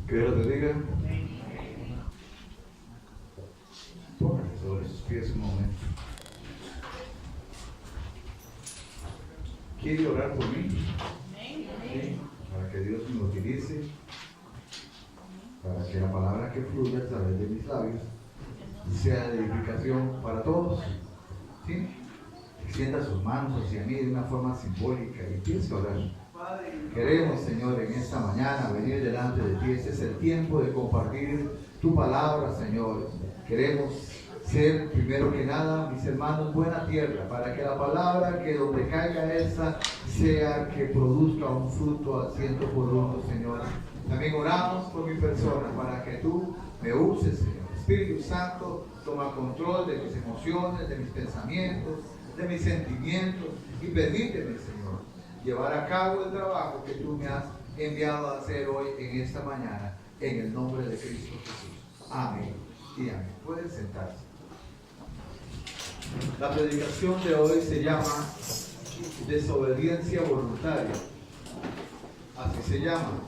Que Dios te diga. Póngase sobre sus pies un momento. ¿Quiere orar por mí? Sí, para que Dios me utilice, para que la palabra que fluya a través de mis labios sea de edificación para todos. ¿Sí? Extienda sus manos hacia mí de una forma simbólica y empiece a orar. Queremos, Señor, en esta mañana venir delante de ti. Este es el tiempo de compartir tu palabra, Señor. Queremos ser, primero que nada, mis hermanos, buena tierra, para que la palabra, que donde caiga esa, sea que produzca un fruto al 100%, Señor. También oramos por mi persona, para que tú me uses, Señor. Espíritu Santo, toma control de mis emociones, de mis pensamientos, de mis sentimientos, y permíteme, Señor, llevar a cabo el trabajo que tú me has enviado a hacer hoy en esta mañana, en el nombre de Cristo Jesús. Amén y amén. Pueden sentarse. La predicación de hoy se llama desobediencia voluntaria. Así se llama.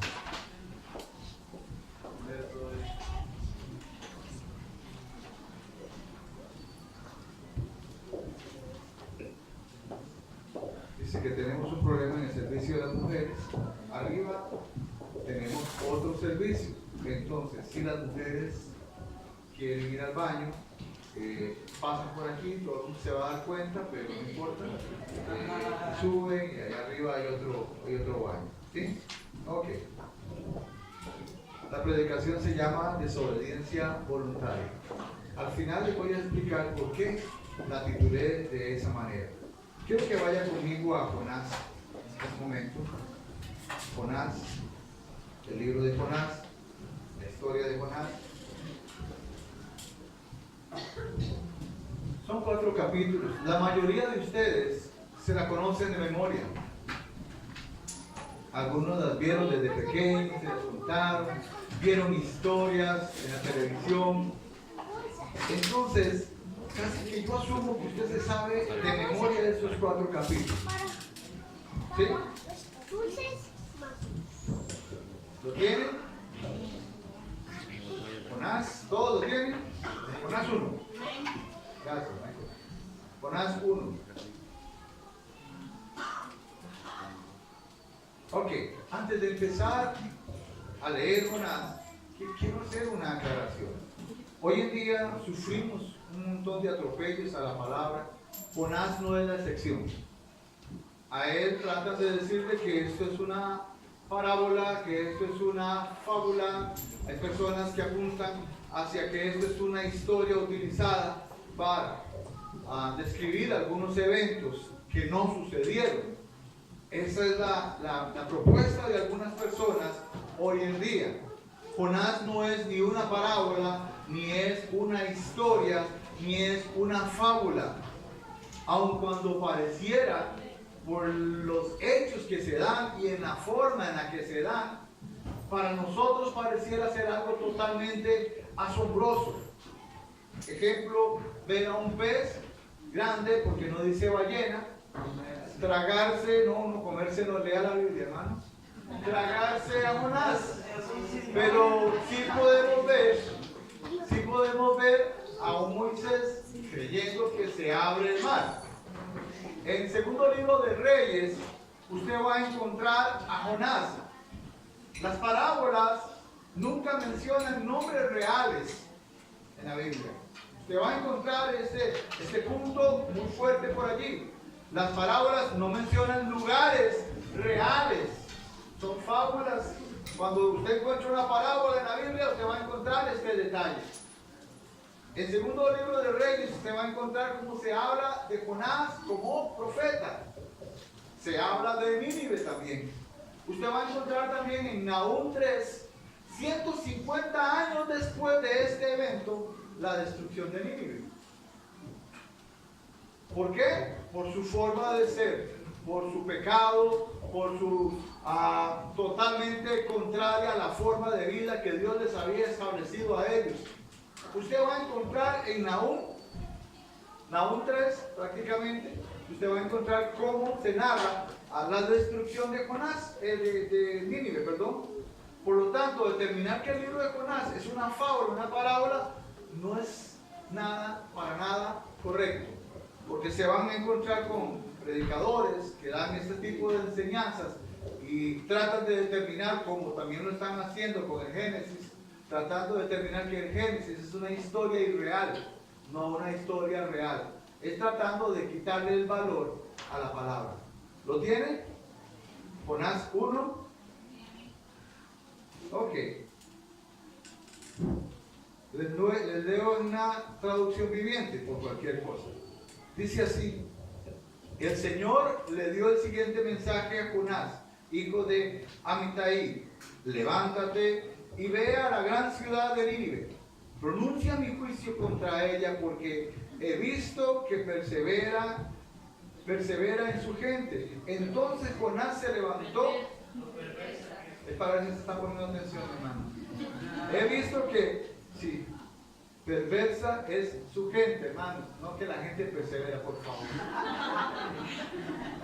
Dice que tenemos un problema en el servicio de las mujeres. Arriba tenemos otro servicio. Entonces, si las mujeres quieren ir al baño, pasan por aquí, todo el mundo se va a dar cuenta, pero no importa. Suben y allá arriba hay otro baño. ¿Sí? Ok. La predicación se llama desobediencia voluntaria. Al final les voy a explicar por qué la titulé de esa manera. Quiero que vayan conmigo a Jonás en este momento. Jonás, el libro de Jonás, la historia de Jonás. Son 4 capítulos. La mayoría de ustedes se la conocen de memoria. Algunos las vieron desde pequeños, se las contaron, vieron historias en la televisión. Entonces, casi que yo asumo que usted se sabe de memoria de esos 4 capítulos. ¿Sí? ¿Lo tienen? Jonás, ¿todos lo tienen? Jonás 1. Gracias, Michael. Jonás 1. Ok, antes de empezar a leer Jonás, quiero hacer una aclaración. Hoy en día sufrimos un montón de atropellos a la palabra. Jonás no es la excepción. A él tratan de decirle que esto es una parábola, que esto es una fábula. Hay personas que apuntan hacia que esto es una historia utilizada para describir algunos eventos que no sucedieron. Esa es la propuesta de algunas personas hoy en día. Jonás no es ni una parábola, ni es una historia, ni es una fábula. Aun cuando pareciera, por los hechos que se dan y en la forma en la que se dan, para nosotros pareciera ser algo totalmente asombroso. Ejemplo, ver a un pez grande, porque no dice ballena, tragarse, no comerse, no lea la Biblia, hermanos, tragarse a Jonás. Pero sí podemos ver a un Moisés creyendo que se abre el mar. En el segundo libro de Reyes, usted va a encontrar a Jonás. Las parábolas nunca mencionan nombres reales en la Biblia. Usted va a encontrar este punto muy fuerte por allí. Las parábolas no mencionan lugares reales, son fábulas. Cuando usted encuentra una parábola en la Biblia, usted va a encontrar este detalle. En el segundo libro de Reyes, usted va a encontrar cómo se habla de Jonás como profeta. Se habla de Nínive también. Usted va a encontrar también en Nahum 3, 150 años después de este evento, la destrucción de Nínive. ¿Por qué? Por su forma de ser, por su pecado, por su totalmente contraria a la forma de vida que Dios les había establecido a ellos. Usted va a encontrar en Nahum 3 prácticamente, usted va a encontrar cómo se narra a la destrucción de Jonás, de Nínive, perdón. Por lo tanto, determinar que el libro de Jonás es una fábula, una parábola, no es para nada correcto. Porque se van a encontrar con predicadores que dan este tipo de enseñanzas y tratan de determinar, como también lo están haciendo con el Génesis, tratando de determinar que el Génesis es una historia irreal, no una historia real. Es tratando de quitarle el valor a la palabra. ¿Lo tiene? Jonás 1. Ok. Les leo una traducción viviente por cualquier cosa. Dice así: el Señor le dio el siguiente mensaje a Jonás, hijo de Amitai: levántate y ve a la gran ciudad de Nínive. Pronuncia mi juicio contra ella, porque he visto que persevera en su gente. Entonces Jonás se levantó. Es para ver si se está poniendo atención, hermano. He visto que, sí, perversa es su gente, hermano. No que la gente persevera, por favor.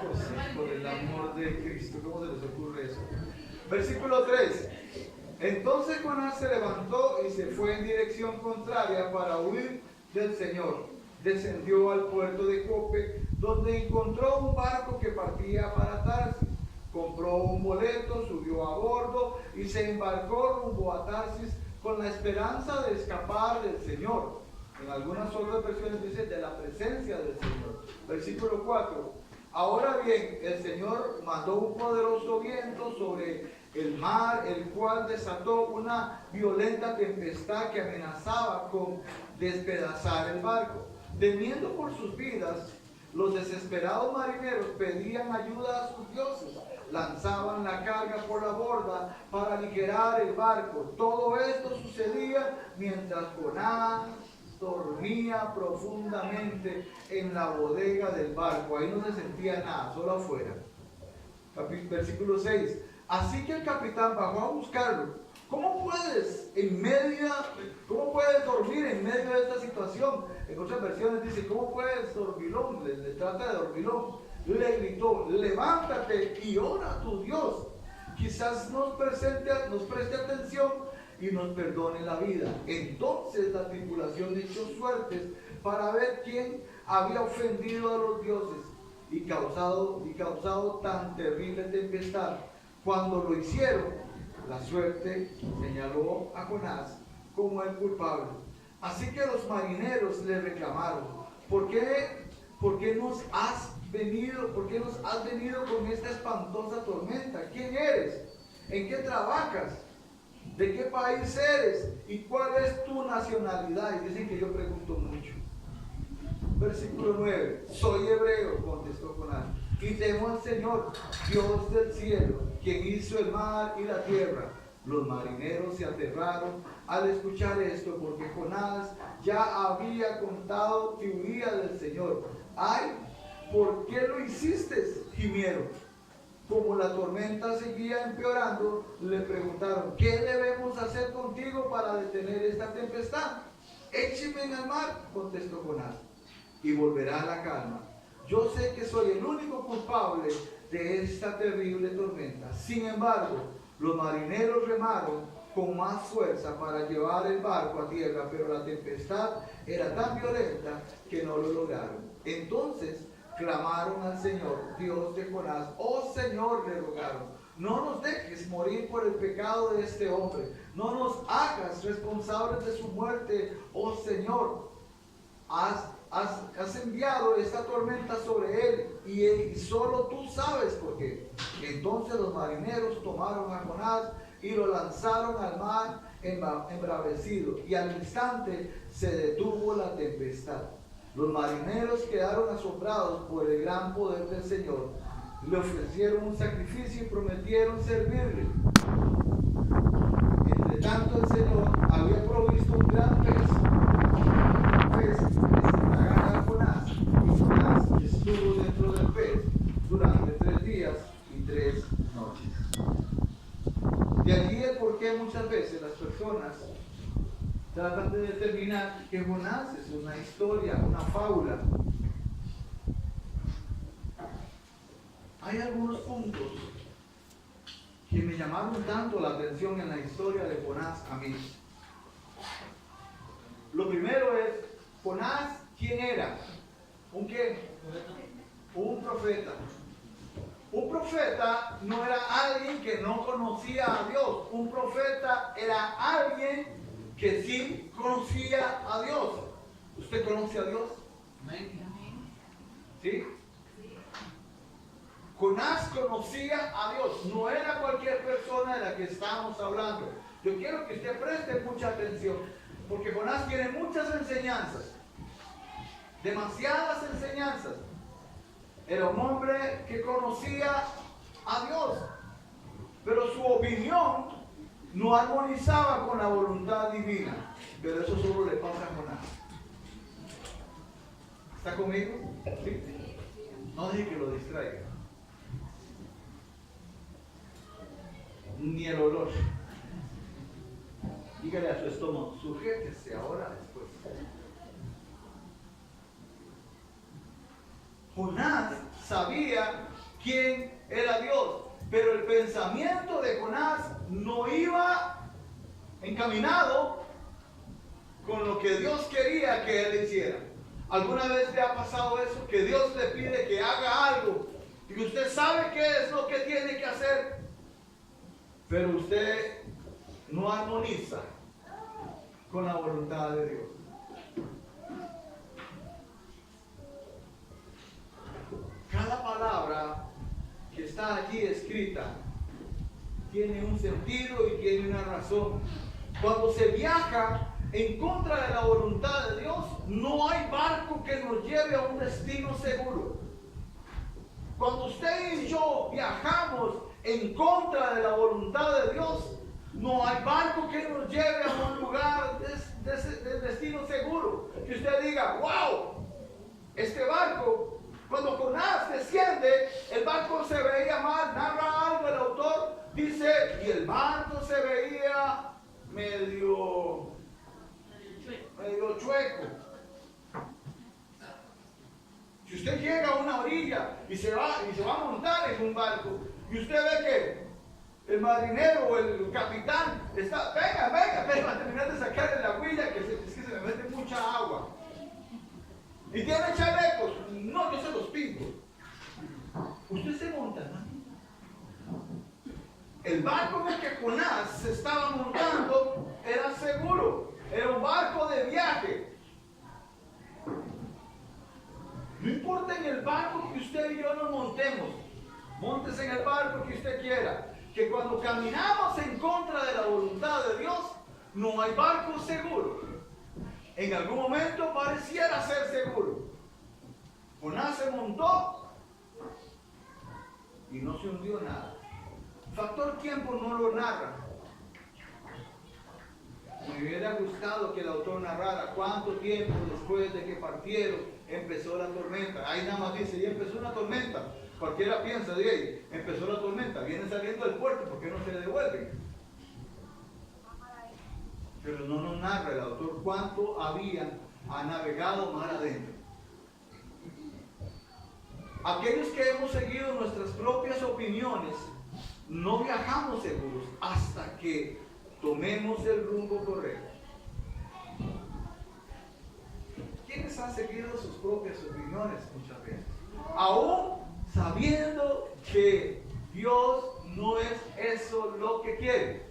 Pues, por el amor de Cristo, ¿cómo se les ocurre eso? Versículo 3. Entonces Jonás se levantó y se fue en dirección contraria para huir del Señor. Descendió al puerto de Jope, donde encontró un barco que partía para Tarsis. Compró un boleto, subió a bordo y se embarcó rumbo a Tarsis con la esperanza de escapar del Señor. En algunas otras versiones dice de la presencia del Señor. Versículo 4. Ahora bien, el Señor mandó un poderoso viento sobre el mar, el cual desató una violenta tempestad que amenazaba con despedazar el barco. Temiendo por sus vidas, los desesperados marineros pedían ayuda a sus dioses. Lanzaban la carga por la borda para aligerar el barco. Todo esto sucedía mientras Jonás dormía profundamente en la bodega del barco. Ahí no se sentía nada, solo afuera. Versículo 6. Así que el capitán bajó a buscarlo. ¿Cómo puedes dormir en medio de esta situación? En otras versiones dice, ¿cómo puedes dormilón? Le trata de dormilón. Le gritó: levántate y ora a tu Dios. Quizás nos preste atención y nos perdone la vida. Entonces la tripulación echó suertes para ver quién había ofendido a los dioses y causado tan terrible tempestad. Cuando lo hicieron, la suerte señaló a Jonás como el culpable. Así que los marineros le reclamaron: ¿Por qué nos has venido con esta espantosa tormenta? ¿Quién eres? ¿En qué trabajas? ¿De qué país eres? ¿Y cuál es tu nacionalidad? Y dicen que yo pregunto mucho. Versículo 9. Soy hebreo, contestó Jonás, y temo al Señor, Dios del cielo, quien hizo el mar y la tierra. Los marineros se aterraron al escuchar esto, porque Jonás ya había contado que huía del Señor. ¡Ay! ¿Por qué lo hiciste?, gimieron. Como la tormenta seguía empeorando, le preguntaron: ¿qué debemos hacer contigo para detener esta tempestad? Écheme en el mar, contestó Jonás, y volverá la calma. Yo sé que soy el único culpable de esta terrible tormenta. Sin embargo, los marineros remaron con más fuerza para llevar el barco a tierra, pero la tempestad era tan violenta que no lo lograron. Entonces clamaron al Señor, Dios de Jonás. Oh Señor, le rogaron, no nos dejes morir por el pecado de este hombre, no nos hagas responsables de su muerte, oh Señor. Has enviado esta tormenta sobre él y solo tú sabes por qué. Entonces los marineros tomaron a Jonás y lo lanzaron al mar embravecido, y al instante se detuvo la tempestad. Los marineros quedaron asombrados por el gran poder del Señor. Le ofrecieron un sacrificio y prometieron servirle. Entre tanto, el Señor había provisto un gran pez que se tragara a Jonás, y Jonás estuvo dentro del pez durante 3 días y 3 noches. De allí el por qué muchas veces las personas tratan de determinar que Jonás es una historia, una fábula. Hay algunos puntos que me llamaron tanto la atención en la historia de Jonás a mí. Lo primero es, Jonás, ¿quién era? ¿Un qué? Un profeta. Un profeta no era alguien que no conocía a Dios. Un profeta era alguien que sí conocía a Dios. ¿Usted conoce a Dios? ¿Sí? Jonás conocía a Dios. No era cualquier persona de la que estamos hablando. Yo quiero que usted preste mucha atención, porque Jonás tiene muchas enseñanzas. Demasiadas enseñanzas. Era un hombre que conocía a Dios, pero su opinión no armonizaba con la voluntad divina. Pero eso solo le pasa a Jonás. ¿Está conmigo? ¿Sí? No deje que lo distraiga. Ni el olor. Dígale a su estómago, sujétese ahora después. Jonás sabía quién era Dios, pero el pensamiento de Jonás no iba encaminado con lo que Dios quería que él hiciera. ¿Alguna vez le ha pasado eso? Que Dios le pide que haga algo y que usted sabe qué es lo que tiene que hacer, pero usted no armoniza con la voluntad de Dios. Cada palabra que está allí escrita tiene un sentido y tiene una razón. Cuando se viaja en contra de la voluntad de Dios, no hay barco que nos lleve a un destino seguro. Cuando usted y yo viajamos en contra de la voluntad de Dios, no hay barco que nos lleve a un lugar de destino seguro. Que usted diga, wow, este barco, cuando Jonás desciende, el barco se veía mal. Narra algo el autor, dice, y el barco se veía medio chueco. Si usted llega a una orilla y se va a montar en un barco, y usted ve que el marinero o el capitán está, venga, va a terminar de sacar la huilla, es que se le mete mucha agua. Y tiene chalecos, no, yo se los pinto. Usted se monta, ¿no? El barco en el que Jonás se estaba montando era seguro, era un barco de viaje. No importa en el barco que usted y yo nos montemos, móntese en el barco que usted quiera, que cuando caminamos en contra de la voluntad de Dios, no hay barco seguro. En algún momento pareciera ser seguro. Jonás se montó y no se hundió nada. Factor tiempo no lo narra. Me hubiera gustado que el autor narrara cuánto tiempo después de que partieron empezó la tormenta. Ahí nada más dice, y empezó una tormenta. Cualquiera piensa de ahí, empezó la tormenta, viene saliendo del puerto, ¿por qué no se devuelven? Pero no nos narra el autor cuánto habían navegado mar adentro. Aquellos que hemos seguido nuestras propias opiniones, no viajamos seguros hasta que tomemos el rumbo correcto. ¿Quiénes han seguido sus propias opiniones muchas veces? Aún sabiendo que Dios no es eso lo que quiere.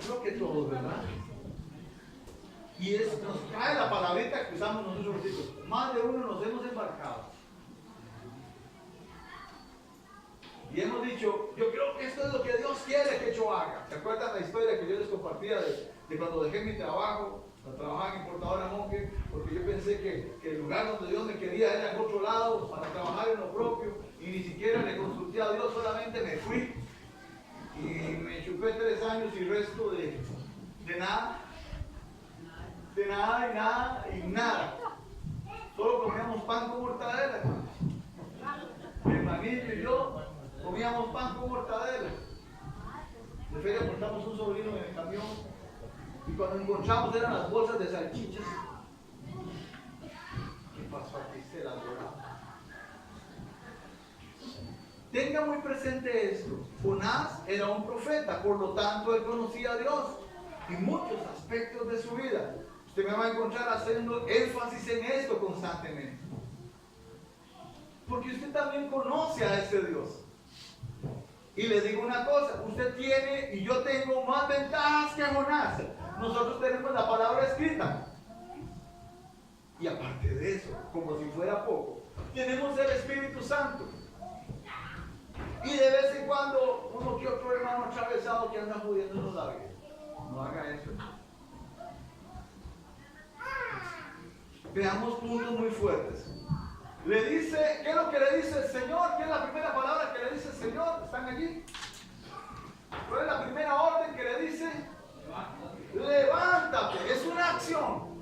Creo que todos, ¿verdad? Y nos cae la palabrita que usamos nosotros los hijos. Más de uno nos hemos embarcado. Y hemos dicho, yo creo que esto es lo que Dios quiere que yo haga. ¿Se acuerdan la historia que yo les compartía de cuando dejé mi trabajo? Trabajaba en importadora Monge, porque yo pensé que el lugar donde Dios me quería era en otro lado, para trabajar en lo propio, y ni siquiera le consulté a Dios, solamente me fui. Y me chupé 3 años y resto de nada. De nada y nada. Solo comíamos pan con mortadela. Mi hermanito y yo comíamos pan con mortadela. De feria portamos un sobrino en el camión y cuando encontramos eran las bolsas de salchichas. ¿Qué pasó aquí? Se las volaba. Tenga muy presente esto. Jonás era un profeta, por lo tanto él conocía a Dios en muchos aspectos de su vida. Usted me va a encontrar haciendo énfasis en esto constantemente. Porque usted también conoce a ese Dios. Y le digo una cosa, usted tiene y yo tengo más ventajas que Jonás. Nosotros tenemos la palabra escrita. Y aparte de eso, como si fuera poco, tenemos el Espíritu Santo. Y de vez en cuando uno que otro hermano atravesado que anda jodiéndonos la vida. No haga eso. Veamos puntos muy fuertes. Le dice, ¿qué es lo que le dice el Señor? ¿Qué es la primera palabra que le dice el Señor? ¿Están allí? ¿Cuál es la primera orden que le dice? Levántate. Es una acción.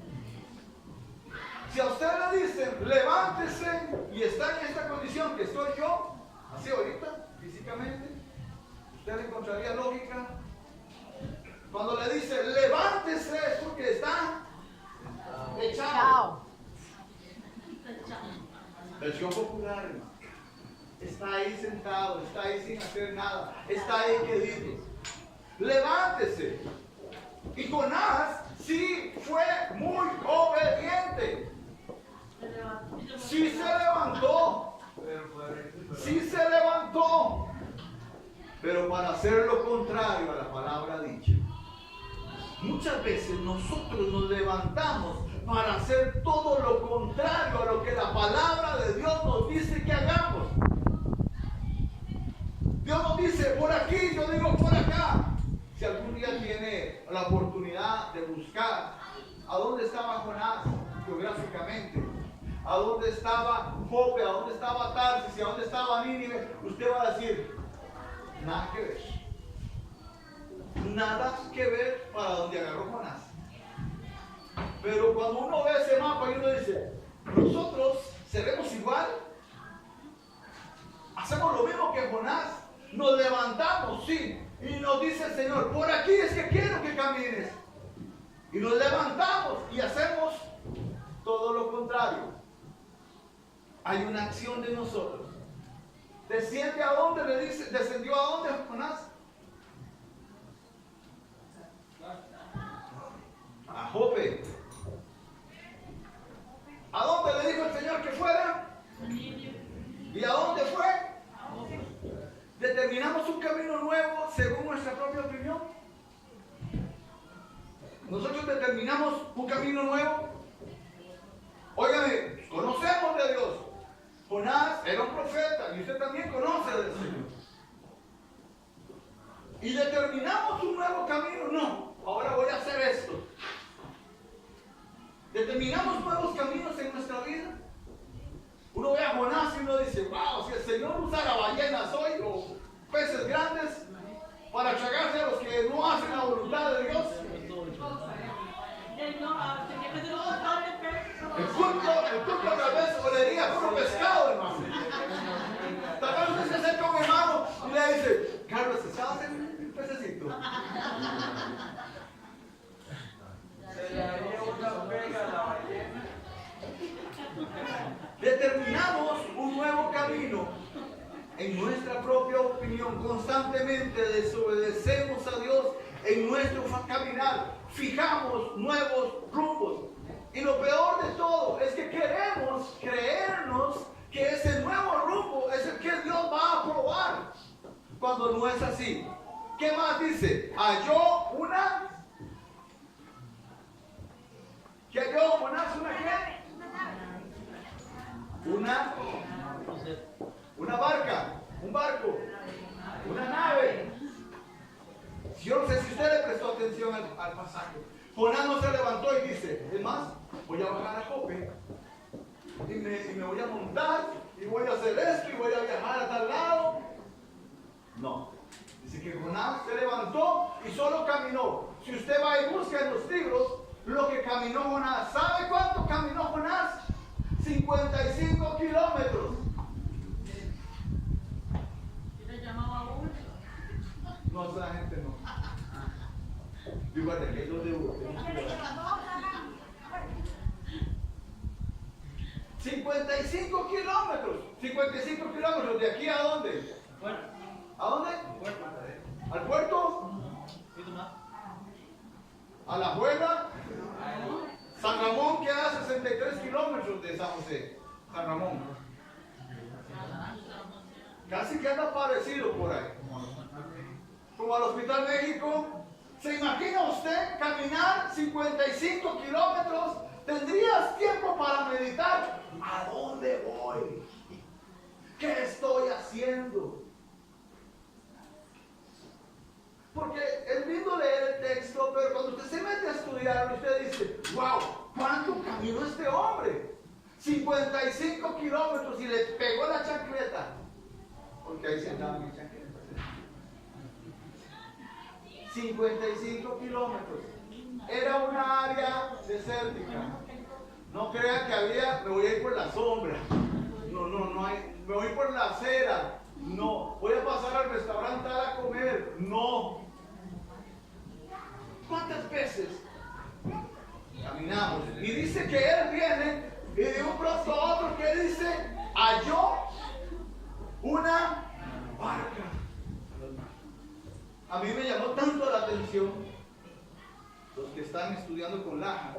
Si a usted le dicen, levántese y está en esta condición que estoy yo, así ahorita, físicamente, usted le encontraría lógica. Cuando le dice, levántese, es porque está echado. Versión popular, hermano. Está ahí sentado, está ahí sin hacer nada, está ahí quedito. Levántese. Y Jonás sí fue muy obediente. Sí se levantó. Sí se levantó. Pero para hacer lo contrario a la palabra dicha. Muchas veces nosotros nos levantamos para hacer todo lo contrario a lo que la palabra de Dios nos dice que hagamos. Dios nos dice por aquí, yo digo por acá. Si algún día tiene la oportunidad de buscar a dónde estaba Jonás geográficamente, a dónde estaba Jope, a dónde estaba Tarsis y a dónde estaba Nínive, usted va a decir, nada que ver. Nada que ver para donde agarró Jonás. Pero cuando uno ve ese mapa y uno dice, nosotros seremos igual, hacemos lo mismo que Jonás, nos levantamos, sí, y nos dice el Señor, por aquí es que quiero que camines. Y nos levantamos y hacemos todo lo contrario. Hay una acción de nosotros. ¿Desciende a dónde? Le dice, ¿descendió a dónde Jonás? A Jope. ¿A dónde le dijo el Señor que fuera? ¿Y a dónde fue? ¿Determinamos un camino nuevo según nuestra propia opinión? ¿Nosotros determinamos un camino nuevo? Óigame, conocemos de Dios. Jonás era un profeta y usted también conoce del Señor. ¿Y determinamos un nuevo camino? No, ahora voy a hacer esto. ¿Determinamos nuevos caminos en nuestra vida? Uno ve a Jonás y uno dice, wow, si el Señor usara ballenas hoy o peces grandes para tragarse a los que no hacen la voluntad de Dios. El culto tal vez olería puro pescado, hermano. Tal vez usted se acerca a un hermano y le dice, Carlos, ¿estás haciendo un pececito? Se le haría una pega a la ballena. Determinamos un nuevo camino en nuestra propia opinión. Constantemente desobedecemos a Dios en nuestro caminar. Fijamos nuevos rumbos. Y lo peor de todo es que queremos creernos que ese nuevo rumbo es el que Dios va a aprobar. Cuando no es así. ¿Qué más dice? Halló una... ¿Qué halló Jonás? ¿Una qué? Una barca, un barco, una nave. Yo no sé si usted le prestó atención al pasaje. Jonás no se levantó y dice, es más, voy a bajar a Jope y me voy a montar y voy a hacer esto y voy a viajar a tal lado. No, dice que Jonás se levantó y solo caminó. Si usted va y busca en los libros lo que caminó Jonás, ¿sabe cuánto caminó Jonás? 55 kilómetros. No, esa gente no. Igual de que ellos de 55 kilómetros. 55 kilómetros. ¿De aquí a dónde? parecido por ahí. Como al Hospital México. ¿Se imagina usted caminar 55 kilómetros? ¿Tendrías tiempo para meditar? ¿A dónde voy? ¿Qué estoy haciendo? Porque es lindo leer el texto, pero cuando usted se mete a estudiar, usted dice, wow, ¿cuánto caminó este hombre? 55 kilómetros y le pegó la chancleta. Porque ahí se andaba mi chancleta. 55 kilómetros. Era una área desértica. No crean que había, me voy a ir por la sombra. No hay, me voy por la acera. No, voy a pasar al restaurante a comer. No. ¿Cuántas veces caminamos? Y dice que él viene y de un pronto a otro que dice, halló una barca. A mí me llamó tanto la atención, los que están estudiando con Laja,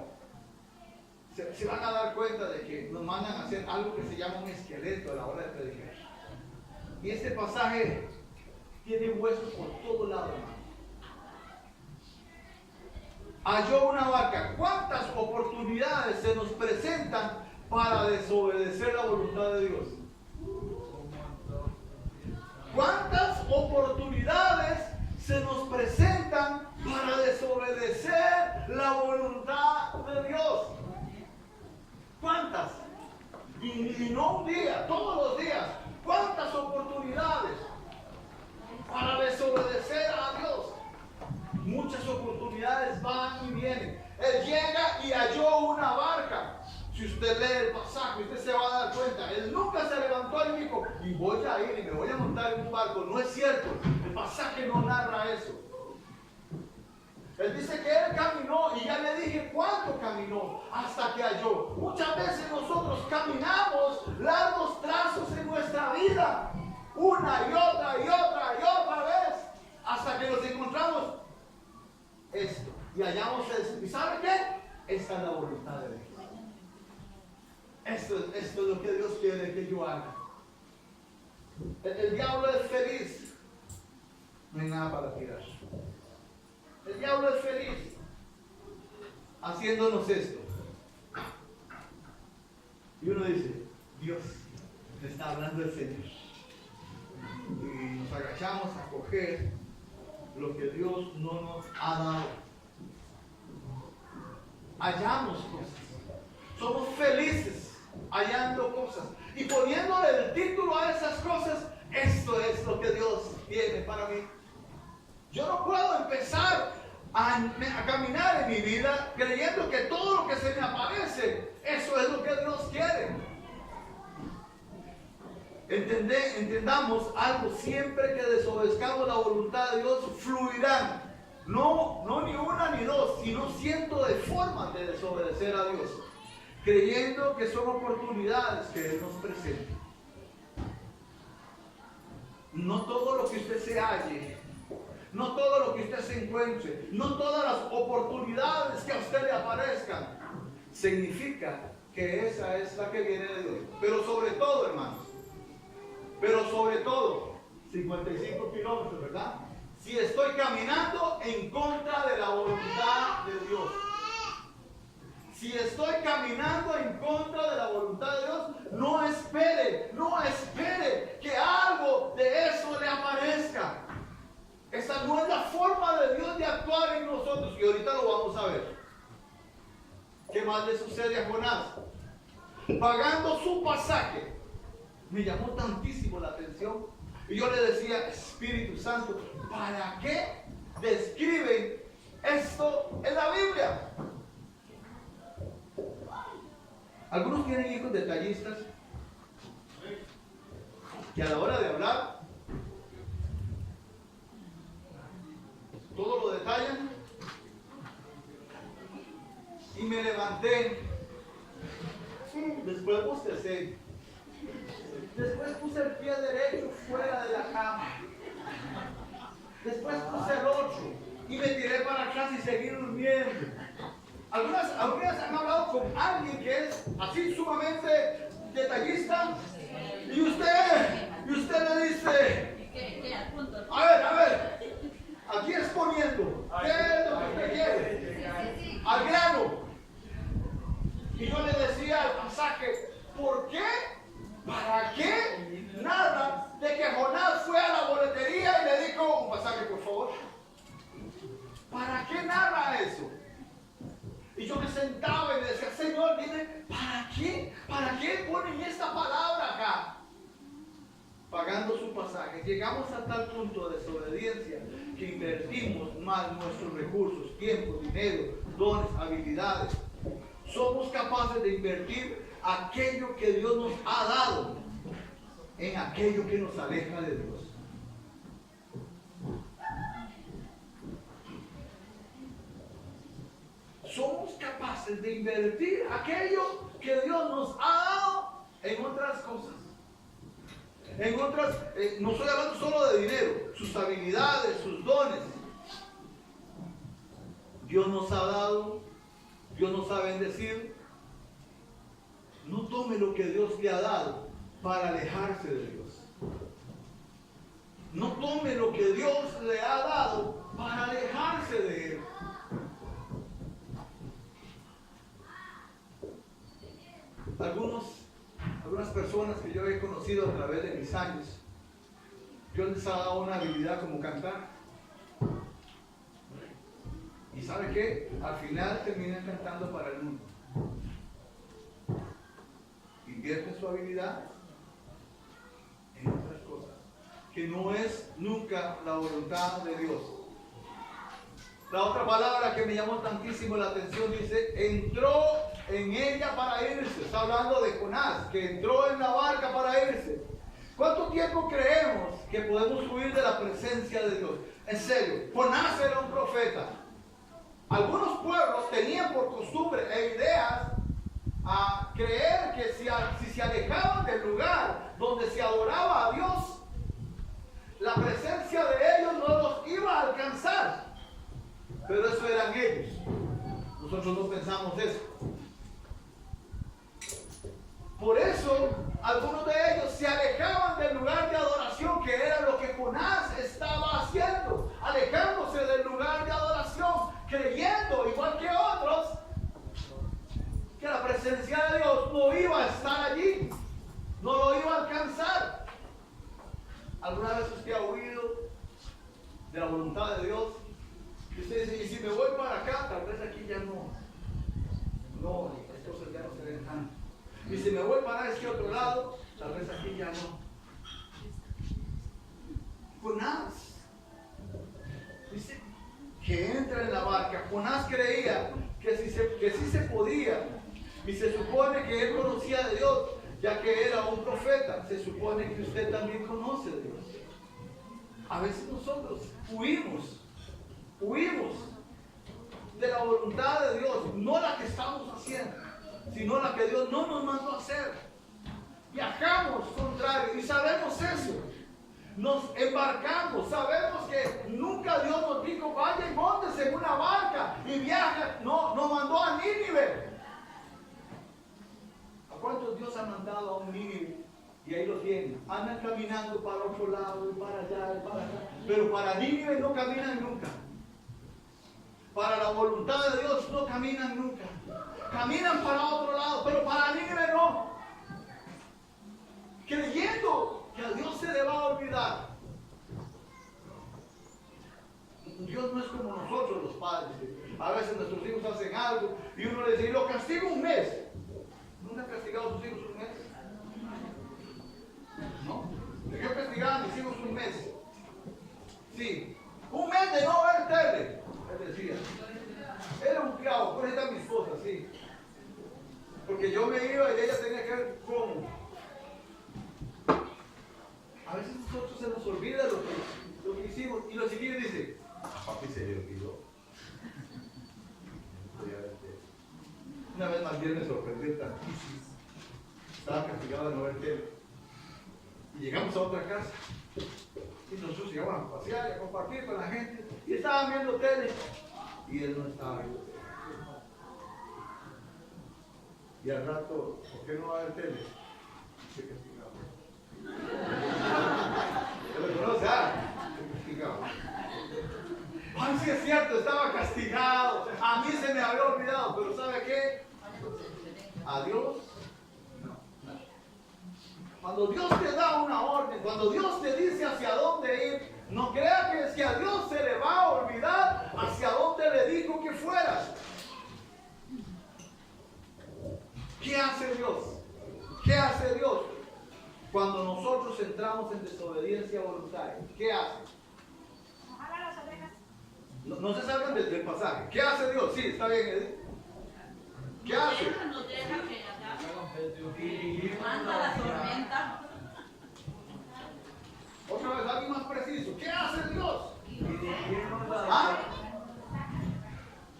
se van a dar cuenta de que nos mandan a hacer algo que se llama un esqueleto a la hora de predicar. Y este pasaje tiene huesos por todo lado, hermano. Halló una barca. ¿Cuántas oportunidades se nos presentan para desobedecer la voluntad de Dios? ¿Cuántas oportunidades se nos presentan para desobedecer la voluntad de Dios? ¿Cuántas? Y no un día, todos los días. ¿Cuántas oportunidades para desobedecer a Dios? Muchas oportunidades van y vienen. Él llega y halló una barca. Si usted lee el pasaje, usted se va a dar cuenta. Él nunca se levantó y dijo, y voy a ir y me voy a montar en un barco. No es cierto. El pasaje no narra eso. Él dice que él caminó y ya le dije cuánto caminó hasta que halló. Muchas veces nosotros caminamos largos trazos en nuestra vida. Una y otra y otra y otra vez. Hasta que nos encontramos esto. Y hallamos esto. ¿Y sabe qué? Esta es la voluntad de Dios. Esto es lo que Dios quiere que yo haga. El diablo es feliz. No hay nada para tirar. El diablo es feliz haciéndonos esto. Y uno dice, Dios, me está hablando el Señor. Y nos agachamos a coger lo que Dios no nos ha dado. Hallamos cosas. Somos felices hallando cosas. Y poniéndole el título a esas cosas, esto es lo que Dios tiene para mí. Yo no puedo empezar a caminar en mi vida creyendo que todo lo que se me aparece, eso es lo que Dios quiere. Entendamos algo, siempre que desobedezcamos la voluntad de Dios, fluirán. No ni una ni dos, sino cientos de formas de desobedecer a Dios. Creyendo que son oportunidades que Él nos presenta. No todo lo que usted se halle, no todo lo que usted se encuentre, no todas las oportunidades que a usted le aparezcan, significa que esa es la que viene de Dios. Pero sobre todo, hermanos, 55 kilómetros, ¿verdad? Si estoy caminando en contra de la voluntad de Dios. Si estoy caminando en contra de la voluntad de Dios, no espere que algo de eso le aparezca. Esa no es la forma de Dios de actuar en nosotros. Y ahorita lo vamos a ver. ¿Qué más le sucede a Jonás? Pagando su pasaje. Me llamó tantísimo la atención. Y yo le decía, Espíritu Santo, ¿para qué describen esto en la Biblia? Algunos tienen hijos detallistas que a la hora de hablar todo lo detallan. Y me levanté, después bostecé, después puse el pie derecho fuera de la cama, después puse el otro y me tiré para atrás y seguí durmiendo. Algunas han hablado con alguien que es así sumamente detallista y usted le dice, pasaje, por favor? ¿Para qué narra eso? Y yo me sentaba y me decía, Señor, dime, ¿para qué? ¿Para qué ponen esta palabra acá? Pagando su pasaje. Llegamos a tal punto de desobediencia que invertimos mal nuestros recursos, tiempo, dinero, dones, habilidades. Somos capaces de invertir aquello que Dios nos ha dado en aquello que nos aleja de Dios. Somos capaces de invertir aquello que Dios nos ha dado en otras cosas. En otras, no estoy hablando solo de dinero, sus habilidades, sus dones. Dios nos ha dado, Dios nos ha bendecido. No tome lo que Dios le ha dado para alejarse de Dios. No tome lo que Dios le ha dado para alejarse de Él. Algunas personas que yo he conocido a través de mis años, Dios les ha dado una habilidad como cantar. ¿Y sabe qué? Al final terminan cantando para el mundo. Invierten su habilidad en otras cosas, que no es nunca la voluntad de Dios. La otra palabra que me llamó tantísimo la atención dice, entró en ella para irse. Está hablando de Jonás, que entró en la barca para irse. ¿Cuánto tiempo creemos que podemos huir de la presencia de Dios? En serio, Jonás era un profeta. Algunos pueblos tenían por costumbre e ideas a creer que si se alejaban del lugar donde se adoraba a Dios, la presencia de ellos no los iba a alcanzar. Pero eso eran ellos. Nosotros no pensamos eso. Por eso, algunos de ellos se alejaban del lugar de adoración, que era lo que Jonás estaba haciendo, alejándose del lugar de adoración, creyendo, igual que otros, que la presencia de Dios no iba a estar allí, no lo iba a alcanzar. ¿Alguna vez usted ha oído de la voluntad de Dios? Y usted dice, y si me voy para acá, tal vez aquí ya no, estas cosas ya no se ven tanto. Y si me voy para este otro lado, tal vez aquí ya no. Jonás dice que entra en la barca. Jonás creía que sí se podía. Y se supone que él conocía de Dios, ya que era un profeta. Se supone que usted también conoce de Dios. A veces nosotros huimos de la voluntad de Dios, no la que estamos haciendo, sino la que Dios no nos mandó a hacer. Viajamos contrario y sabemos eso. Nos embarcamos, sabemos que nunca Dios nos dijo vaya y móntese en una barca y viaja. No, nos mandó a Nínive. ¿A cuántos Dios ha mandado a un Nínive? Y ahí lo tienen. Andan caminando para otro lado y para allá y para acá. Pero para Nínive no caminan nunca. Para la voluntad de Dios no caminan nunca. Caminan para otro lado, pero para Nínive no. Creyendo que a Dios se le va a olvidar. Dios no es como nosotros los padres. A veces nuestros hijos hacen algo y uno les dice, y lo castigo un mes. ¿Nunca han castigado a sus hijos un mes? ¿No? Yo castigaba a mis hijos un mes. Sí. Un mes de no ver tele. Él decía. Era un clavo. Por eso está mi esposa, sí. Porque yo me iba y ella tenía que ver cómo. A veces nosotros se nos olvida lo que hicimos. Y los chiquillos dicen, papi se le olvidó. Una vez más bien me sorprendió tantísimo. Estaba castigado de no ver tele. Y llegamos a otra casa. Y nosotros llegamos a pasear y a compartir con la gente. Y estaban viendo tele. Y él no estaba viendo tele. Y al rato, ¿por qué no va a ver tele? Estoy castigado. ¿Se lo conoce? Estoy castigado. Ay, sí es cierto, estaba castigado. A mí se me había olvidado. Pero ¿sabe qué? A Dios, no. Cuando Dios te da una orden, cuando Dios te dice hacia dónde ir, no crea que si a Dios desobediencia voluntaria, ¿qué hace? Jala las orejas. No se salgan del pasaje. ¿Qué hace Dios? Sí, está bien, Edith. ¿Qué hace? No deja que acá manda la tormenta. Otra vez, alguien más preciso. ¿Qué hace Dios? dirigirnos ¿Ah?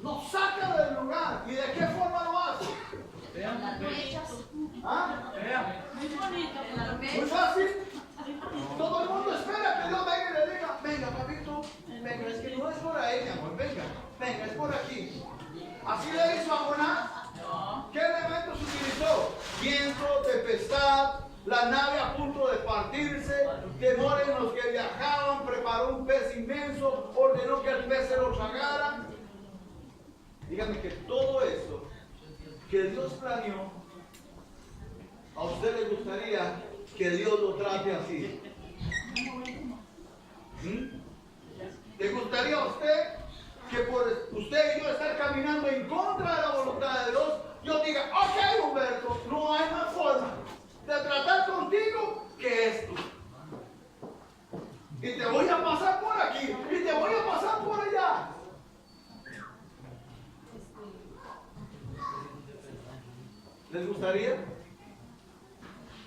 Nos saca del lugar. ¿Y de qué forma lo hace? Las mechas. ¿Ah? Muy bonito. Las Muy mechas. fácil. Todo el mundo espera que Dios venga y le diga, venga papito, venga, es que no es por ahí, mi amor, venga, es por aquí. Así le hizo a Jonás. ¿Qué elementos utilizó? Viento, tempestad, la nave a punto de partirse, temor en los que viajaban, preparó un pez inmenso, ordenó que el pez se lo tragara. Dígame que todo eso que Dios planeó, a usted le gustaría que Dios lo trate así. ¿Le gustaría a usted que por usted y yo estar caminando en contra de la voluntad de Dios, yo diga, ok Humberto, no hay más forma de tratar contigo que esto? Y te voy a pasar por aquí, y te voy a pasar por allá. ¿Les gustaría?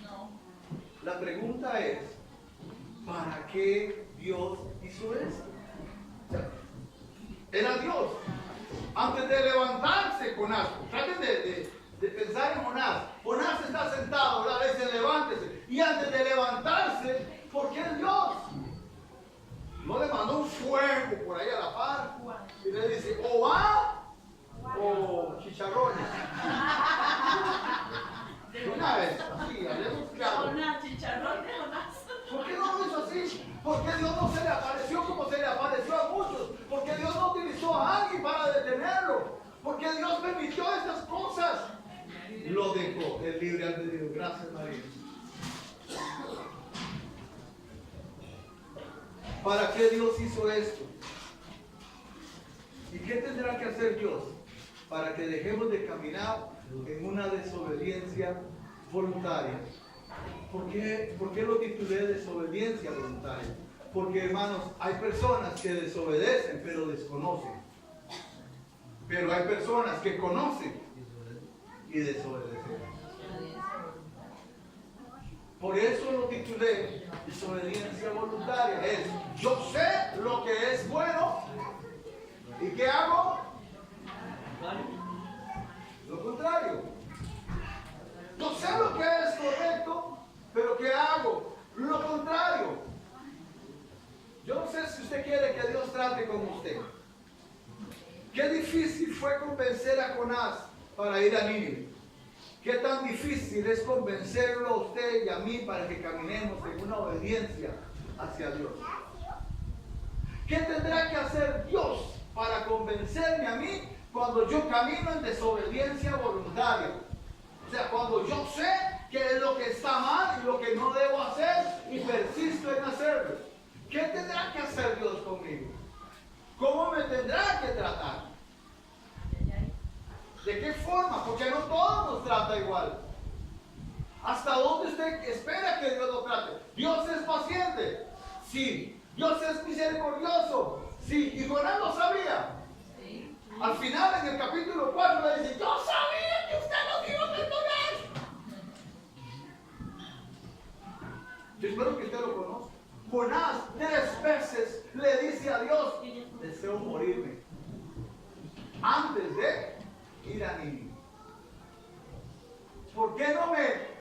No. La pregunta es, ¿para qué Dios hizo esto? O sea, era Dios. Antes de levantarse, Jonás, traten de pensar en Jonás. Jonás está sentado, ¿verdad? Dice, levántese. Y antes de levantarse, ¿por qué es Dios? No le mandó un fuego por ahí a la par. Y le dice, o va o chicharrones. De una vez, así, hablemos claro. Jonás, chicharrón de Jonás. ¿Por qué no lo hizo así? ¿Por qué Dios no se le apareció como se le apareció a muchos? ¿Por qué Dios no utilizó a alguien para detenerlo? ¿Por qué Dios permitió estas cosas? Lo dejó, el libre albedrío. Gracias, María. ¿Para qué Dios hizo esto? ¿Y qué tendrá que hacer Dios para que dejemos de caminar en una desobediencia voluntaria? ¿Por qué lo titulé desobediencia voluntaria? Porque, hermanos, hay personas que desobedecen pero desconocen. Pero hay personas que conocen y desobedecen. Por eso lo titulé desobediencia voluntaria. Es, yo sé lo que es bueno y ¿qué hago? Lo contrario. Yo sé lo que es correcto, pero ¿qué hago? Lo contrario. Yo no sé si usted quiere que Dios trate con usted. Qué difícil fue convencer a Jonás para ir a Nínive. Qué tan difícil es convencerlo a usted y a mí para que caminemos en una obediencia hacia Dios. ¿Qué tendrá que hacer Dios para convencerme a mí cuando yo camino en desobediencia voluntaria? O sea, cuando yo sé qué es lo que está mal y lo que no debo hacer y persisto en hacerlo. ¿Qué tendrá que hacer Dios conmigo? ¿Cómo me tendrá que tratar? ¿De qué forma? Porque no todos nos trata igual. ¿Hasta dónde usted espera que Dios lo trate? ¿Dios es paciente? Sí. ¿Dios es misericordioso? Sí. ¿Y Jonás lo sabía? Sí. Al final, en el capítulo 4, le dice, yo sabía que usted no iba a perdonar. Yo espero que usted lo conozca. Jonás 3 veces le dice a Dios, deseo morirme antes de ir a Nínive. ¿Por qué no me?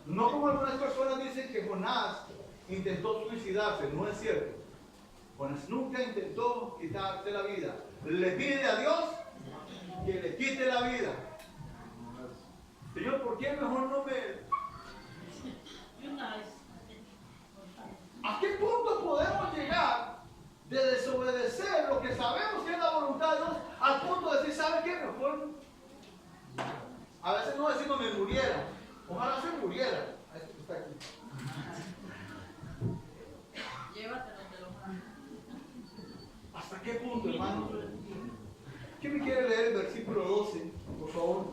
No como algunas personas dicen que Jonás intentó suicidarse, no es cierto. Jonás nunca intentó quitarse la vida. Le pide a Dios que le quite la vida. Señor, ¿por qué mejor no me? ¿A qué punto podemos llegar de desobedecer lo que sabemos que es la voluntad de Dios al punto de decir, ¿sabe qué? Mejor. A veces no decimos me muriera. Ojalá se muriera. A este que está aquí. Llévatelo de los manos. ¿Hasta qué punto, hermano? ¿Quién me quiere leer el versículo 12, por favor?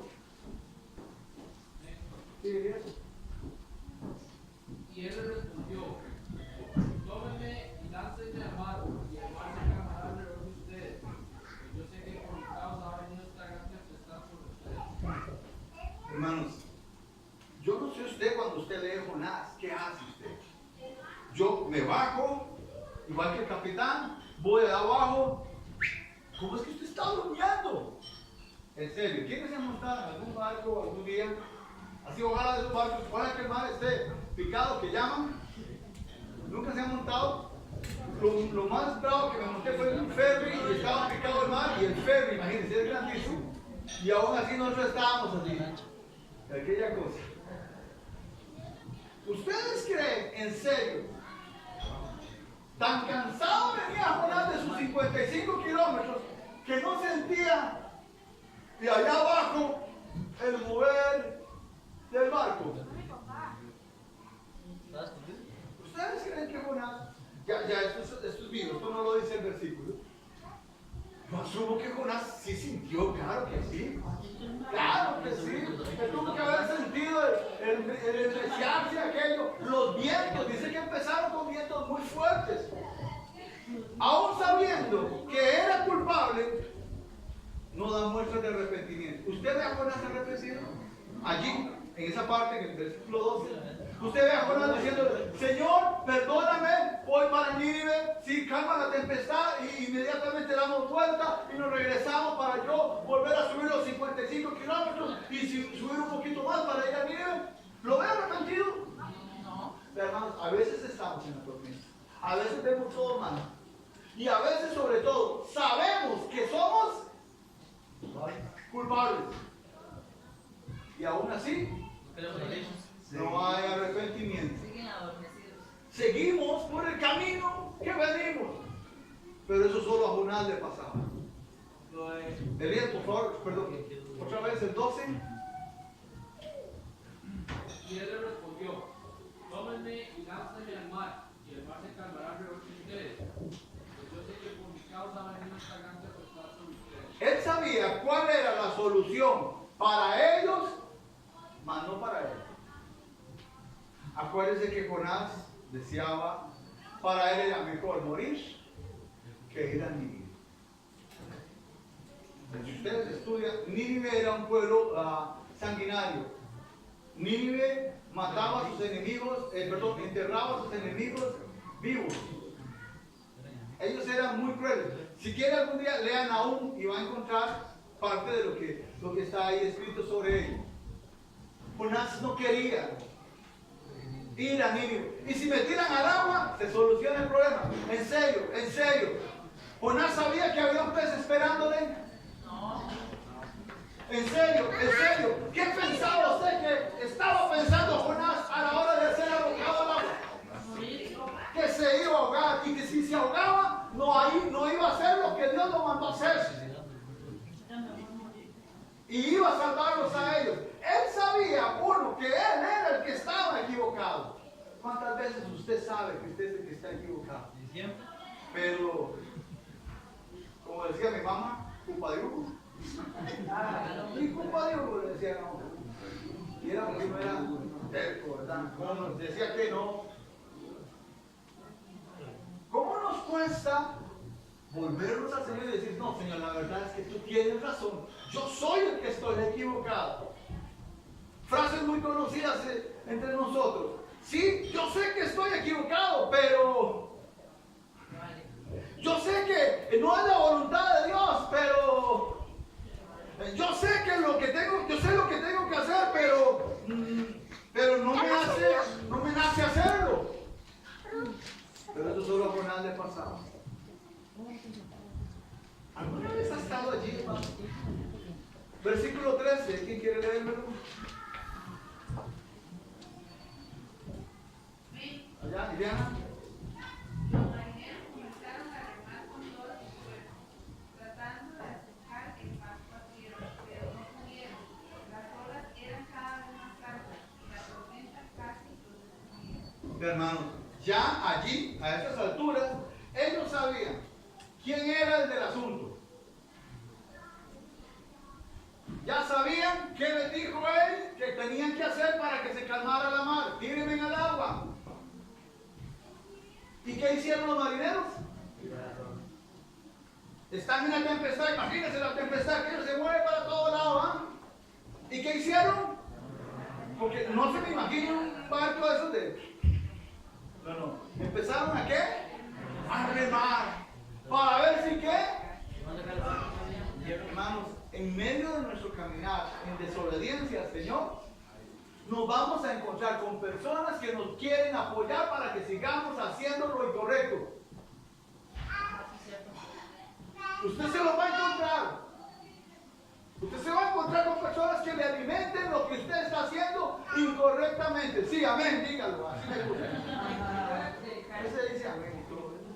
Sí, eso. Y él me bajo, igual que el capitán, voy abajo. ¿Cómo es que usted está durmiendo? En serio, ¿quiénes se han montado en algún barco algún día? Así, ojalá de esos barcos, ojalá que el mar esté picado, que llaman. ¿Nunca se han montado? Lo más bravo que me monté fue en un ferry y estaba picado el mar y el ferry, imagínense, es grandísimo. Y aún así nosotros estábamos así. Aquella cosa. ¿Ustedes creen, en serio, tan cansado venía Jonás de sus 55 kilómetros que no sentía de allá abajo el mover del barco? ¿Ustedes creen que Jonás, ya esto es mío, esto no lo dice el versículo? Yo asumo que Jonás sí sintió, claro que sí. Claro que sí. Él tuvo que haber sentido el enreciarse aquello. Los vientos, dice que empezaron con vientos muy fuertes. Aún sabiendo que era culpable, no da muestras de arrepentimiento. ¿Usted ve a Jonás arrepentido? Allí, en esa parte, en el versículo 12. Usted ve a Jonás diciendo: Señor, perdóname, voy para Nínive, si calma la tempestad, y inmediatamente damos vuelta y nos regresamos para yo volver a subir los 55 kilómetros y subir un poquito más para ir a Nínive. ¿Lo ve arrepentido? No. Hermanos, a veces estamos en la tormenta, a veces vemos todo mal, y a veces, sobre todo, sabemos que somos culpables, y aún así no hay arrepentimiento. Seguimos por el camino que venimos. Pero eso solo a Jonás le pasaba. Elías, por favor, perdón. Otra vez el 12. Y él le respondió: tómenme y láncenme al mar, y el mar se calmará alrededor de ustedes. Pues yo sé que por mi causa va a venir esta gran tempestad sobre ustedes. Él sabía cuál era la solución para ellos, mas no para él. Acuérdense que Jonás deseaba, para él era mejor morir que ir a Nínive. Si ustedes estudian, Nínive era un pueblo sanguinario. Nínive mataba a sus enemigos, enterraba a sus enemigos vivos. Ellos eran muy crueles. Si quieren algún día, lean Nahum y van a encontrar parte de lo que está ahí escrito sobre ellos. Jonás no quería ir a Nínive. Y si me tiran al agua, se soluciona el problema. En serio, en serio. Jonás sabía que había un pez esperándole. No. En serio, en serio. ¿Qué pensaba usted que estaba pensando Jonás a la hora de ser arrojado al agua? Que se iba a ahogar, y que si se ahogaba, no iba a hacer lo que Dios lo mandó a hacer. Y iba a salvarlos a ellos. Él sabía, uno, que él era el que estaba equivocado. ¿Cuántas veces usted sabe que usted es el que está equivocado? Pero, como decía mi mamá, culpa de Hugo. Y culpa de Hugo, le decía no. Y era porque no era terco, ¿verdad? No, decía que no. ¿Cómo nos cuesta volvernos al Señor y decir: no, Señor, la verdad es que tú tienes razón, yo soy el que estoy equivocado? Frases muy conocidas entre nosotros. Sí, yo sé que estoy equivocado, pero yo sé que no es la voluntad de Dios, pero yo sé que yo sé lo que tengo que hacer, pero no me nace hacerlo. Pero eso solo a Jonás le pasaba. ¿Alguna vez ha estado allí, hermano? Versículo 13, ¿quién quiere leérmelo? Allá, Liliana. Los marineros comenzaron a remar con todas sus fuerzas, tratando de acercar el barco a tierra, pero no pudieron. Las olas eran cada vez más altas y la tormenta casi los destruía. Hermanos, ya allí, a estas alturas, ellos sabían quién era el del asunto. Ya sabían qué les dijo él que tenían que hacer para que se calmara la mar. Tírenme al agua. ¿Y qué hicieron los marineros? Están en la tempestad, imagínense la tempestad, que ellos se mueven para todos lados. ¿Y qué hicieron? Porque no se me imagina un barco de esos de... No. ¿Empezaron a qué? A remar. Para ver si qué. Hermanos, en medio de nuestro caminar en desobediencia al Señor, nos vamos a encontrar con personas que nos quieren apoyar para que sigamos haciendo lo incorrecto. Usted se lo va a encontrar. Usted se va a encontrar con personas que le alimenten lo que usted está haciendo incorrectamente. Sí, amén, dígalo, así me gusta. Ese dice amén y todo eso.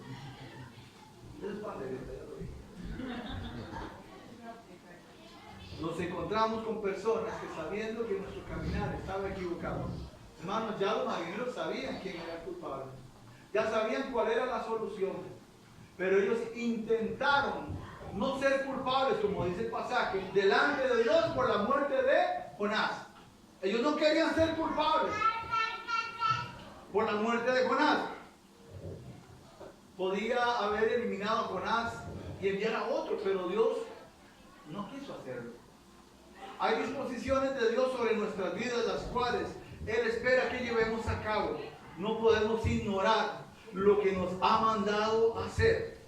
Es pandereta, ya lo dije. Nos encontramos con personas que sabiendo que nuestro caminar estaba equivocado. Hermanos, ya los marineros sabían quién era el culpable. Ya sabían cuál era la solución. Pero ellos intentaron no ser culpables, como dice el pasaje, delante de Dios por la muerte de Jonás. Ellos no querían ser culpables por la muerte de Jonás. Podía haber eliminado a Jonás y enviar a otro, pero Dios no quiso hacerlo. Hay disposiciones de Dios sobre nuestras vidas, las cuales Él espera que llevemos a cabo. No podemos ignorar lo que nos ha mandado a hacer.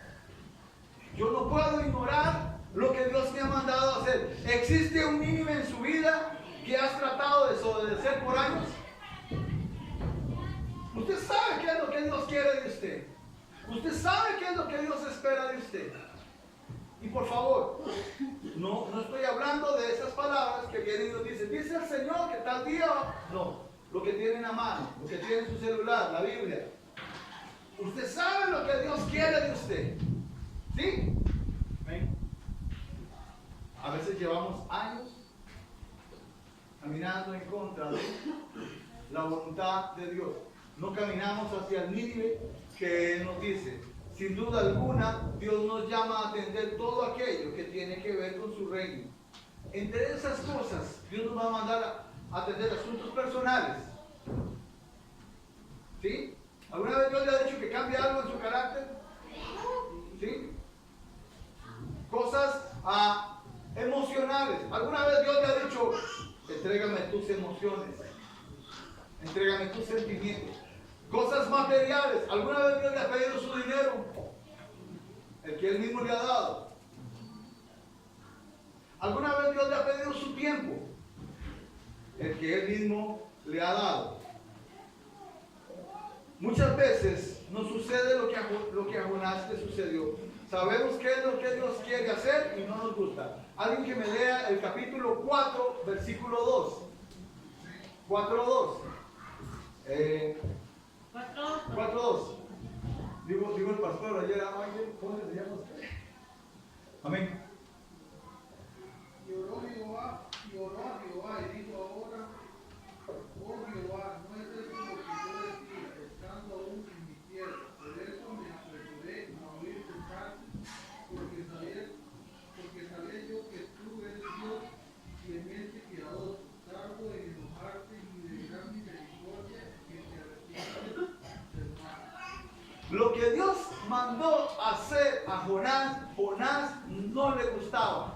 Yo no puedo ignorar lo que Dios me ha mandado a hacer. ¿Existe un niño en su vida que has tratado de desobedecer por años? Usted sabe qué es lo que Dios quiere de usted. Usted sabe qué es lo que Dios espera de usted. Y por favor, no estoy hablando de esas palabras que vienen y nos dicen, dice el Señor que tal día. No, lo que tiene en la mano, lo que tiene en su celular, la Biblia. Usted sabe lo que Dios quiere de usted. ¿Sí? ¿Ven? A veces llevamos años caminando en contra de la voluntad de Dios. No caminamos hacia el Nínive que Él nos dice. Sin duda alguna, Dios nos llama a atender todo aquello que tiene que ver con su reino. Entre esas cosas, Dios nos va a mandar a atender asuntos personales. ¿Sí? ¿Alguna vez Dios le ha dicho que cambie algo en su carácter? ¿Sí? Cosas emocionales. ¿Alguna vez Dios le ha dicho, entrégame tus emociones, entrégame tus sentimientos? Cosas materiales. ¿Alguna vez Dios le ha pedido su dinero? El que Él mismo le ha dado. ¿Alguna vez Dios le ha pedido su tiempo? El que Él mismo le ha dado. Muchas veces nos sucede lo que a Jonás le sucedió. Sabemos qué es lo que Dios quiere hacer y no nos gusta. Alguien que me lea el capítulo 4, versículo 2. 4.2. 4.2. Digo el pastor ayer, ¿cómo se llama usted? Amén. Y oró a Jehová y dijo ahora, oh Jehová, no es esto lo que yo decía, estando aún en mi tierra. Por eso me apresuré a oír tu parte, porque sabía yo que tú eres Dios clemente y piadoso, tardo en enojarte y de gran misericordia, que te arrepientes del mal. Lo que Dios mandó hacer a Jonás no le gustaba.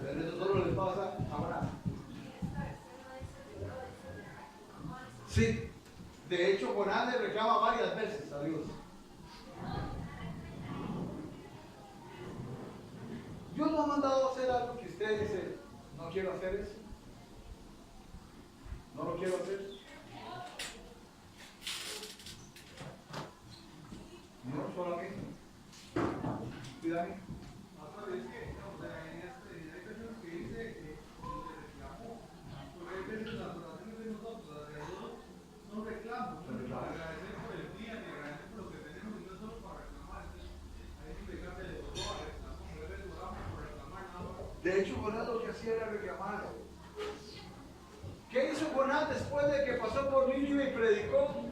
Pero eso solo le pasa a Jonás. Sí, de hecho Jonás le reclama varias veces a Dios. Dios lo ha mandado a hacer algo que usted dice, no quiero hacer eso. No lo quiero hacer. No solamente. Cuidado. Otra vez que, hay personas que dicen que le reclamó, porque hay veces las oraciones de nosotros alrededor son reclamos, no es para agradecer por el día, ni agradecer por lo que tenemos, y no es solo para reclamar. Hay que explicarle de todo a reclamar, a veces oramos por reclamar nada más. De hecho, Jonás lo que hacía era reclamar. ¿Qué hizo Jonás después de que pasó por Nínive y predicó?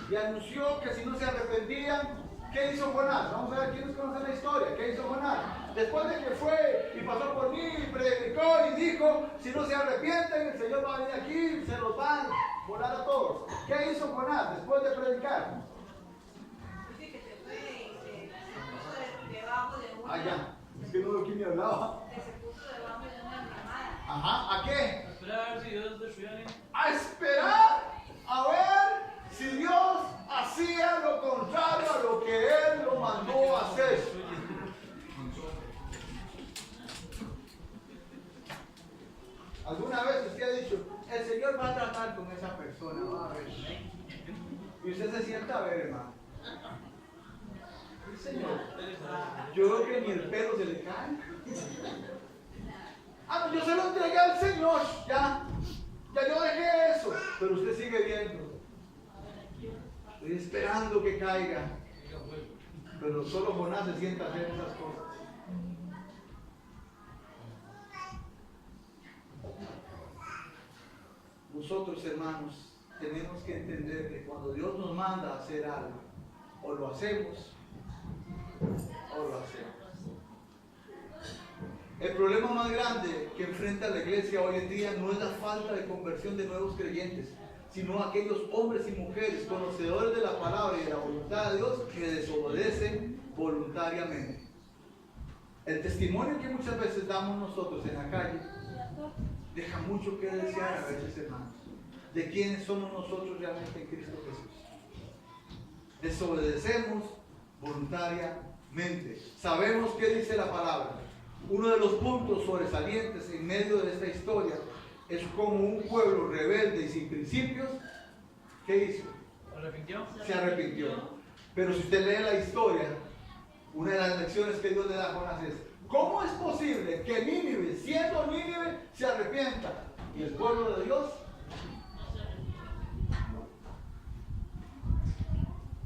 Y anunció que si no se arrepentían, ¿qué hizo Jonás? Vamos a ver quiénes conocen la historia. ¿Qué hizo Jonás? Después de que fue y pasó por Nínive y predicó y dijo, si no se arrepienten, el Señor va a venir aquí y se los va a volar a todos. ¿Qué hizo Jonás después de predicar? Dice que se fue y se puso debajo de una. Allá. Es que no veo quién me hablaba. Que se puso debajo de una ramada. Ajá. ¿A qué? Esperar si Dios destruye. A esperar a ver si Dios haces. ¿Alguna vez usted ha dicho, el Señor va a tratar con esa persona, va a ver? Y usted se sienta a ver, hermano. El Señor, yo creo que ni el pelo se le cae. Ah, no, yo se lo entregué al Señor, ya yo dejé eso. Pero usted sigue viendo. Estoy esperando que caiga. Pero solo Jonás se sienta a hacer esas cosas. Nosotros, hermanos, tenemos que entender que cuando Dios nos manda a hacer algo, o lo hacemos, o lo hacemos. El problema más grande que enfrenta la iglesia hoy en día no es la falta de conversión de nuevos creyentes, sino aquellos hombres y mujeres conocedores de la palabra y de la voluntad de Dios que desobedecen voluntariamente. El testimonio que muchas veces damos nosotros en la calle deja mucho que desear a veces, hermanos, de quiénes somos nosotros realmente en Cristo Jesús. Desobedecemos voluntariamente. Sabemos qué dice la palabra. Uno de los puntos sobresalientes en medio de esta historia es como un pueblo rebelde y sin principios, ¿qué hizo? Se arrepintió. Pero si usted lee la historia, una de las lecciones que Dios le da a Jonás es: ¿cómo es posible que Nínive, siendo Nínive, se arrepienta? ¿Y el pueblo de Dios?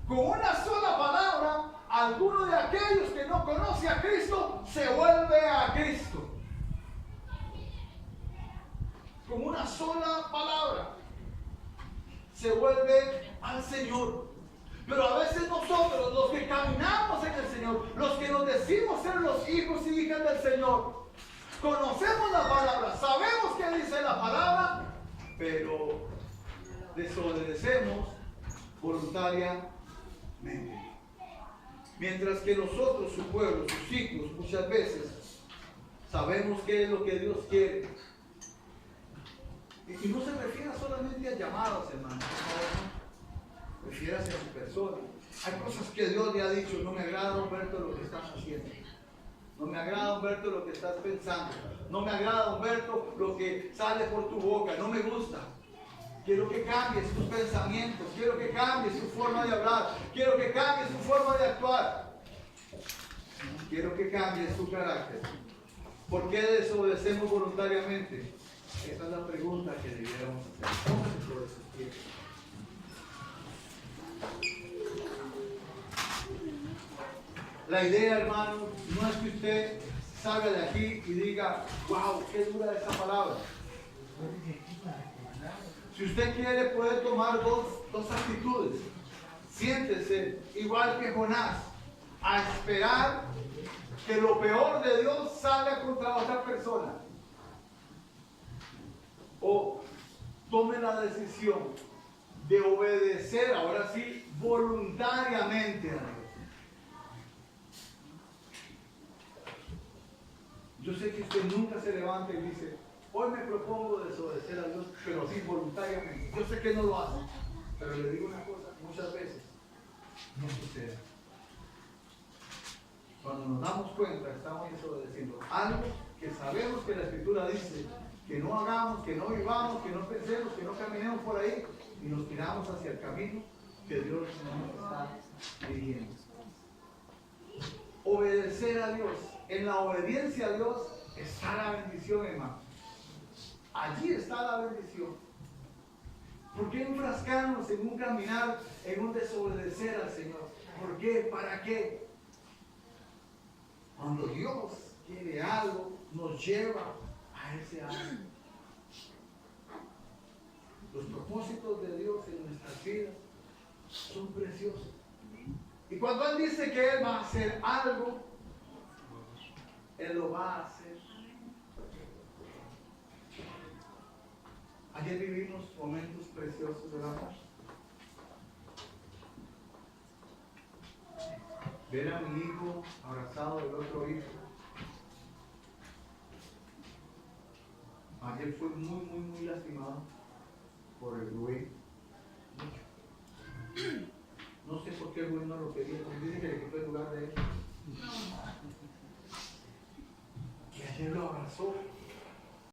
Con una sola palabra, alguno de aquellos que no conoce a Cristo se vuelve a Cristo. Con una sola palabra se vuelve al Señor. Pero a veces nosotros, los que caminamos en el Señor, los que nos decimos ser los hijos y hijas del Señor, conocemos la palabra, sabemos qué dice la palabra, pero desobedecemos voluntariamente. Mientras que nosotros, su pueblo, sus hijos, muchas veces sabemos qué es lo que Dios quiere. Y no se refiere solamente a llamados, hermanos. Refiérase a su persona. Hay cosas que Dios le ha dicho: no me agrada, Humberto, lo que estás haciendo. No me agrada, Humberto, lo que estás pensando. No me agrada, Humberto, lo que sale por tu boca. No me gusta. Quiero que cambies tus pensamientos. Quiero que cambies tu forma de hablar. Quiero que cambies tu forma de actuar. Quiero que cambies tu carácter. ¿Por qué desobedecemos voluntariamente? Esa es la pregunta que debiéramos hacer. Póngase sobre sus pies. La idea, hermano, no es que usted salga de aquí y diga: wow, qué dura esa palabra. Si usted quiere, puede tomar dos actitudes. Siéntese igual que Jonás, a esperar que lo peor de Dios salga contra otra persona. O tome la decisión de obedecer, ahora sí, voluntariamente a Dios. Yo sé que usted nunca se levanta y dice: hoy me propongo desobedecer a Dios, pero sí voluntariamente. Yo sé que no lo hace, pero le digo una cosa: muchas veces no sucede. Cuando nos damos cuenta, estamos desobedeciendo algo que sabemos que la Escritura dice que no hagamos, que no vivamos, que no pensemos, que no caminemos por ahí, y nos tiramos hacia el camino que Dios nos está dirigiendo. Obedecer a Dios. En la obediencia a Dios está la bendición, hermano. Allí está la bendición. ¿Por qué enfrascarnos en un caminar, en un desobedecer al Señor? ¿Por qué? ¿Para qué? Cuando Dios quiere algo, nos lleva a ese algo. Los propósitos de Dios en nuestras vidas son preciosos. Y cuando Él dice que Él va a hacer algo, Él lo va a hacer. Ayer vivimos momentos preciosos del amor. Ver a mi hijo abrazado del otro hijo. Ayer fue muy lastimado por el Rubén. Mucho. No sé por qué el Rubén no lo quería, porque dice que le quitó el lugar de él. ayer lo abrazó.